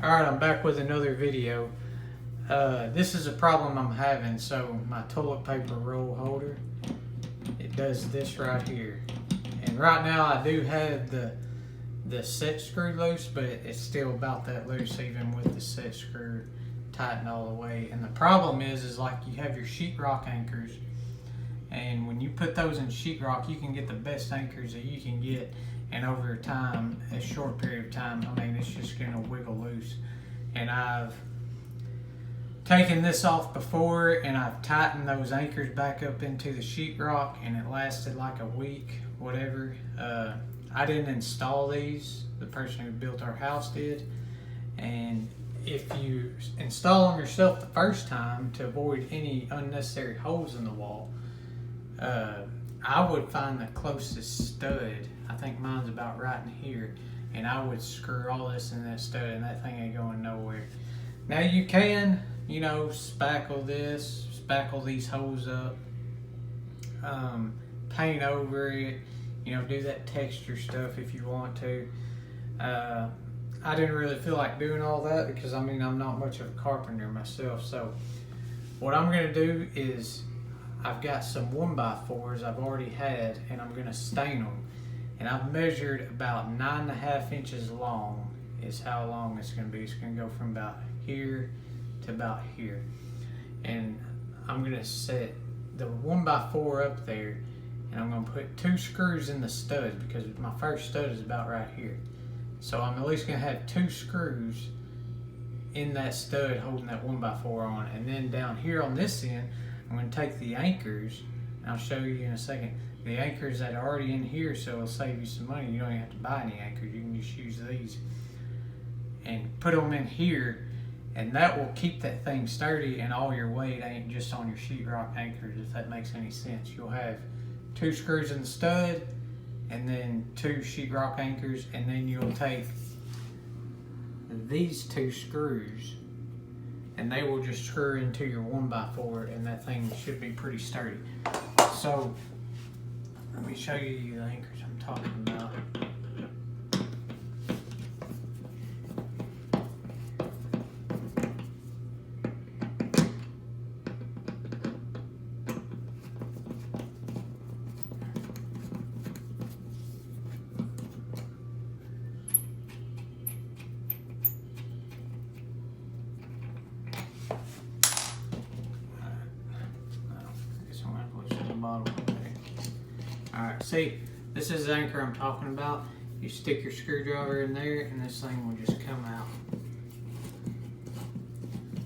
Alright, I'm back with another video. This is a problem I'm having. So my toilet paper roll holder, it does this right here. And right now I do have the set screw loose, but it's still about that loose even with the set screw tightened all the way. And the problem is like you have your sheetrock anchors, and when you put those in sheetrock, you can get the best anchors that you can get, and over time, a short period of time, I mean, it's just gonna wiggle loose. And I've taken this off before, and I've tightened those anchors back up into the sheetrock, and it lasted like a week, whatever. I didn't install these, the person who built our house did. And if you install them yourself the first time to avoid any unnecessary holes in the wall, I would find the closest stud. I think mine's about right in here, and I would screw all this in that stud, and that thing ain't going nowhere. Now you can, spackle this, spackle these holes up, paint over it, do that texture stuff if you want to. I didn't really feel like doing all that because I'm not much of a carpenter myself. So what I'm gonna do is I've got some 1x4s I've already had, and I'm gonna stain them. And I've measured about 9.5 inches long is how long it's gonna be. It's gonna go from about here to about here. And I'm gonna set the 1x4 up there, and I'm gonna put 2 screws in the studs because my first stud is about right here. So I'm at least gonna have 2 screws in that stud holding that 1x4 on. And then down here on this end, I'm going to take the anchors, and I'll show you in a second, the anchors that are already in here, so it'll save you some money. You don't even have to buy any anchors. You can just use these and put them in here, and that will keep that thing sturdy, and all your weight ain't just on your sheetrock anchors, if that makes any sense. You'll have 2 screws in the stud, and then 2 sheetrock anchors, and then you'll take these 2 screws, and they will just screw into your 1x4, and that thing should be pretty sturdy. So let me show you the anchors I'm talking about. Alright, see, this is the anchor I'm talking about. You stick your screwdriver in there, and this thing will just come out.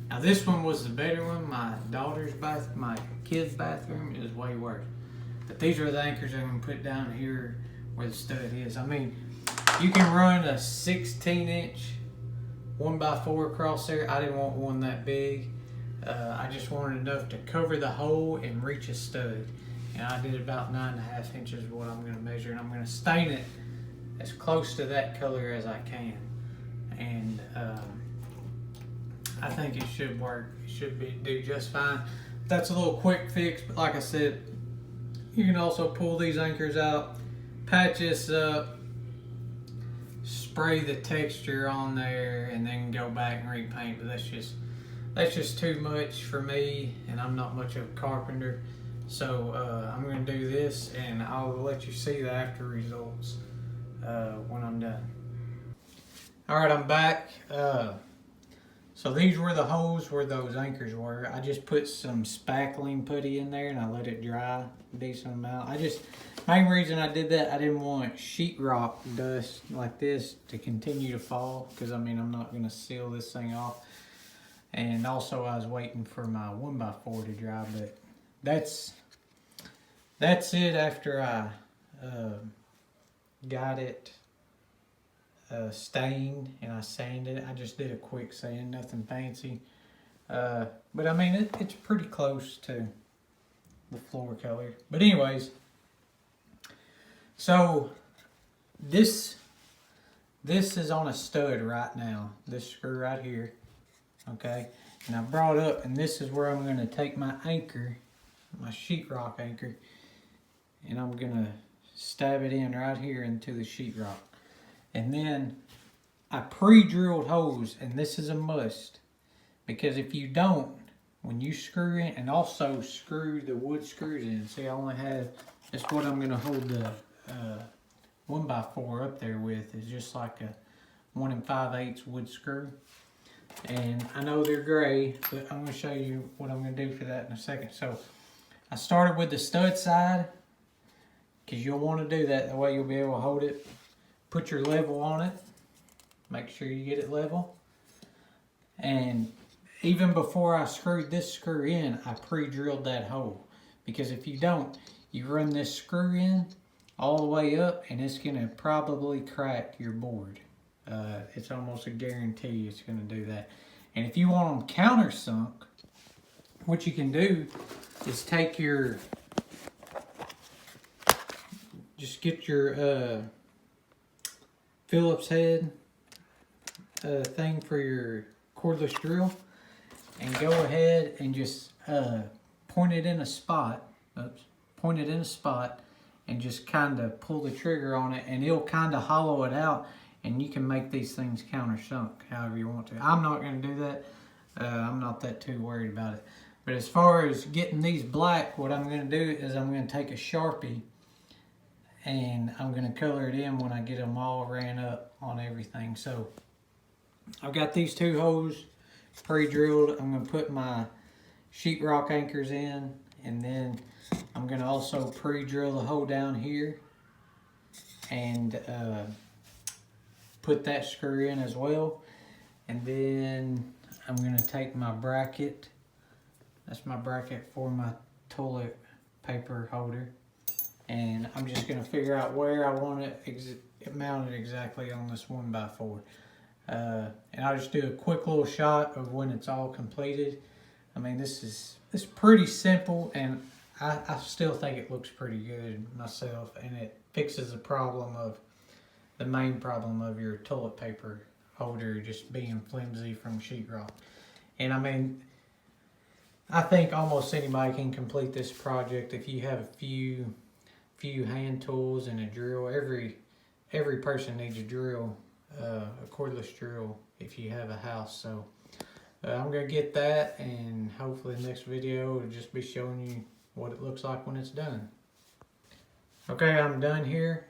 Now this one was the better one. My kid's bathroom is way worse. But these are the anchors I'm going to put down here where the stud is. I mean, you can run a 16-inch 1x4 across there. I didn't want one that big. I just wanted enough to cover the hole and reach a stud. And I did about 9.5 inches of what I'm going to measure, and I'm going to stain it as close to that color as I can. And I think it should work. It should do just fine. That's a little quick fix, but like I said, you can also pull these anchors out, patch this up, spray the texture on there, and then go back and repaint. But that's just too much for me, and I'm not much of a carpenter. So I'm going to do this, and I'll let you see the after results when I'm done. Alright, I'm back. So these were the holes where those anchors were. I just put some spackling putty in there, and I let it dry a decent amount. Main reason I did that, I didn't want sheetrock dust like this to continue to fall, because I'm not going to seal this thing off. And also I was waiting for my 1x4 to dry, but that's it after I got it stained, and I sanded it. I just did a quick sand, nothing fancy. But it's pretty close to the floor color. But anyways, so this is on a stud right now. This screw right here, okay? And I brought up, and this is where I'm going to take my anchor, my sheetrock anchor, and I'm going to stab it in right here into the sheetrock. And then I pre-drilled holes, and this is a must, because if you don't, when you screw in, and also screw the wood screws in. See, I only have, that's what I'm gonna hold the 1x4 up there with, is just like a 1 5/8 wood screw. And I know they're gray, but I'm gonna show you what I'm gonna do for that in a second. So I started with the stud side, because you'll want to do that way you'll be able to hold it. Put your level on it. Make sure you get it level. And even before I screwed this screw in, I pre-drilled that hole. Because if you don't, you run this screw in all the way up and it's going to probably crack your board. It's almost a guarantee it's going to do that. And if you want them countersunk, what you can do is take your, just get your Phillips head thing for your cordless drill and go ahead and just point it in a spot. Point it in a spot and just kind of pull the trigger on it, and it'll kind of hollow it out, and you can make these things countersunk however you want to. I'm not going to do that. I'm not that too worried about it. But as far as getting these black, what I'm going to do is I'm going to take a Sharpie and I'm going to color it in when I get them all ran up on everything. So I've got these two holes pre-drilled. I'm going to put my sheetrock anchors in, and then I'm going to also pre-drill the hole down here and put that screw in as well. And then I'm going to take my bracket. That's my bracket for my toilet paper holder. And I'm just going to figure out where I want it mounted exactly on this 1x4. And I'll just do a quick little shot of when it's all completed. I mean, it's pretty simple, and I still think it looks pretty good myself, and it fixes the main problem of your toilet paper holder just being flimsy from sheetrock. And I mean, I think almost anybody can complete this project if you have a few hand tools and a drill. Every person needs a drill, a cordless drill, if you have a house. So I'm gonna get that, and hopefully the next video will just be showing you what it looks like when it's done. Okay, I'm done here.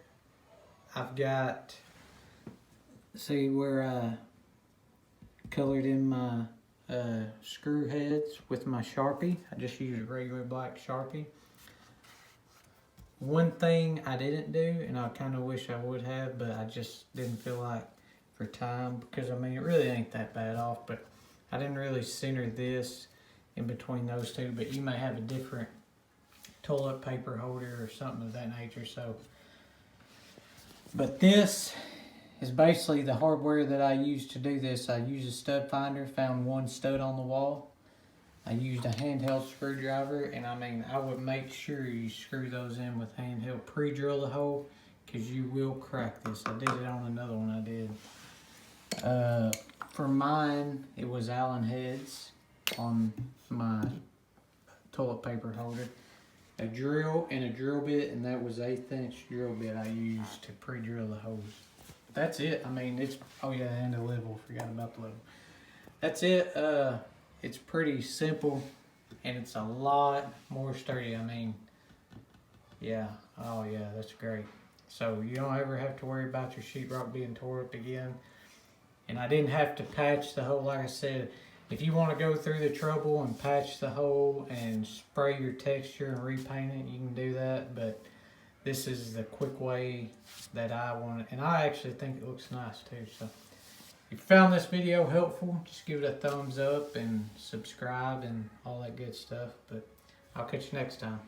I've got, see where I colored in my screw heads with my Sharpie. I just used a regular black Sharpie. One thing I didn't do, and I kind of wish I would have, but I just didn't feel like for time, because I mean, it really ain't that bad off, but I didn't really center this in between those two. But you may have a different toilet paper holder or something of that nature. So, but this is basically the hardware that I used to do this. I used a stud finder, found one stud on the wall. I used a handheld screwdriver, and I mean, I would make sure you screw those in with handheld. Pre-drill the hole, because you will crack this. I did it on another one I did. For mine, it was Allen heads on my toilet paper holder. A drill and a drill bit, and that was 1/8 inch drill bit I used to pre-drill the holes. That's it. I mean, it's, oh yeah, and the level, forgot about the level. That's it. It's pretty simple, and it's a lot more sturdy. I mean, yeah, oh yeah, that's great. So you don't ever have to worry about your sheetrock being tore up again. And I didn't have to patch the hole. Like I said, if you want to go through the trouble and patch the hole and spray your texture and repaint it, you can do that. But this is the quick way that I want it. And I actually think it looks nice too. So if you found this video helpful, just give it a thumbs up and subscribe and all that good stuff. But I'll catch you next time.